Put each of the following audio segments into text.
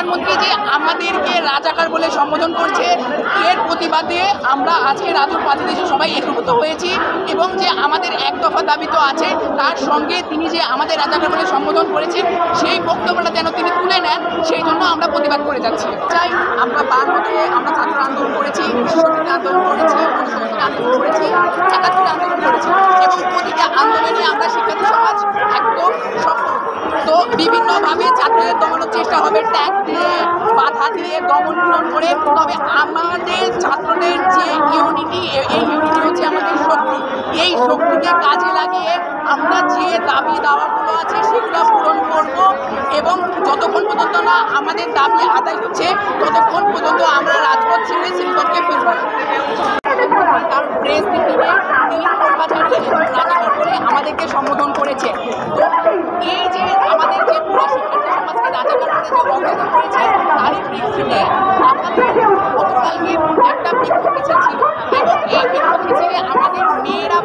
প্রধানমন্ত্রী যে আমাদেরকে রাজাকার বলে সম্বোধন করছে, এর প্রতিবাদে আমরা আজকে রাজুর পাশে সবাই একীভূত হয়েছি এবং যে আমাদের এক দফা দাবি তো আছে, তার সঙ্গে তিনি যে আমাদের রাজাকার বলে সম্বোধন করেছেন সেই বক্তব্যটা যেন তিনি তুলে নেন, সেই জন্য আমরা প্রতিবাদ করে যাচ্ছি। চাই আমরা বারোতে আমরা ছাত্র আন্দোলন করেছি, বিশ্ববিদ্যালয় আন্দোলন করেছি, আন্দোলন করেছি, একাত্তর আন্দোলন করেছি এবং প্রতিটা আন্দোলনে আমরা শিক্ষার্থী সমাজ একদম সফল। তো বিভিন্নভাবে ছাত্রদের দমানোর চেষ্টা হবে, ট্যাগ দিয়ে, বাধা দিয়ে, দমন পীড়ন করে। তবে আমাদের ছাত্রদের যে ইউনিটি, এই ইউনিটি হচ্ছে আমাদের শক্তি। এই শক্তিকে কাজে লাগিয়ে আমরা যে দাবি দাওয়াগুলো আছে সেগুলো পূরণ করব এবং যতক্ষণ পর্যন্ত না আমাদের দাবি আদায় হচ্ছে ততক্ষণ পর্যন্ত আমরা রাজপথ ছেড়ে শ্রীপথকে ফিরব। তার প্রেস মিটিংয়ে তিনি রাজাকার বলে আমাদেরকে সম্বোধন করেছে। তো এই যে আমাদের যে পুরো শিক্ষার্থী সমাজকে রাজাকার বলে যে অবহিত করেছে, তারই প্রেক্ষিতে আমাদের গতকালকে একটা বিক্ষোভ মিছিল ছিল এবং এই বিক্ষোভ মিছিলে আমাদের মেয়েরা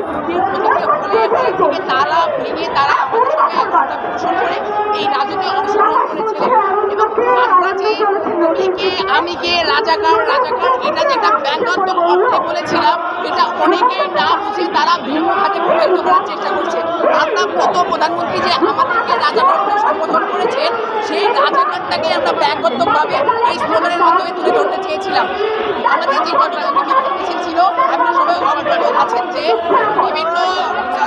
হলে থেকে তালা ভেঙে তারা আমাদের সঙ্গে একতা পোষণ করে এই রাজুকে অংশগ্রহণ করেছিলেন। এবং আমরা যে তুমি কে আমি কে রাজাকার রাজাকার এটা যে একটা ব্যঙ্গাত্মক অর্থে বলেছিলাম, এটা অনেকেই না বুঝে তারা ভিন্ন হাতে প্রভাবিত করার চেষ্টা করছে। আমরা প্রধানমন্ত্রী যে আমাদেরকে রাজাকার বলে সম্বোধন করেছেন, সেই রাজাকারটাকে আমরা ব্যঙ্গাত্মকভাবে এই স্লোগানের মাধ্যমে তুলে ধরতে চেয়েছিলাম। আমাদের যে গতকালকে বিক্ষোভ মিছিল ছিল, আপনারা সবাই অবগত আছেন যে বিভিন্ন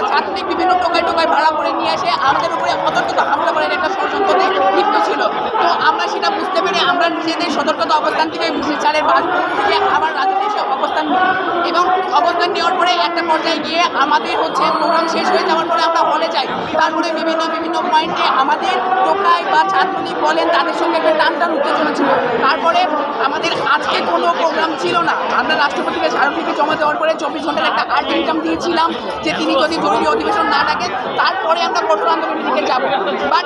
ছাত্রী বিভিন্ন টোকায় ভাড়া করে নিয়ে আসে আমাদের উপরে অতর্কিত হামলা করার একটা ষড়যন্ত্রে লিপ্ত ছিল। তো আমরা সেটা বুঝতে পেরে আমরা নিজেদের সতর্কতা অবস্থান থেকে বিচারের বাসভবন থেকে আবার রাজনীতি এসে অবস্থান নিই এবং অবস্থান নেওয়ার পরে একটা পর্যায়ে গিয়ে আমাদের প্রোগ্রাম শেষ হয়ে যাওয়ার পরে আমরা হলে যাই। তারপরে বিভিন্ন পয়েন্টে আমাদের টোকায় বা ছাত্রলীগ বলেন তাদের সঙ্গে একটা টান উত্তেজনা ছিল। তারপরে আমাদের আজকে কোনো প্রোগ্রাম ছিল না। আমরা রাষ্ট্রপতিকে স্মারকলিপি জমা দেওয়ার পরে 24 ঘন্টার একটা আলটিমেটাম দিয়েছিলাম যে তিনি যদি জরুরি অধিবেশন না ডাকেন তারপরে আমরা কঠোর আন্দোলনের দিকে যাব। বাট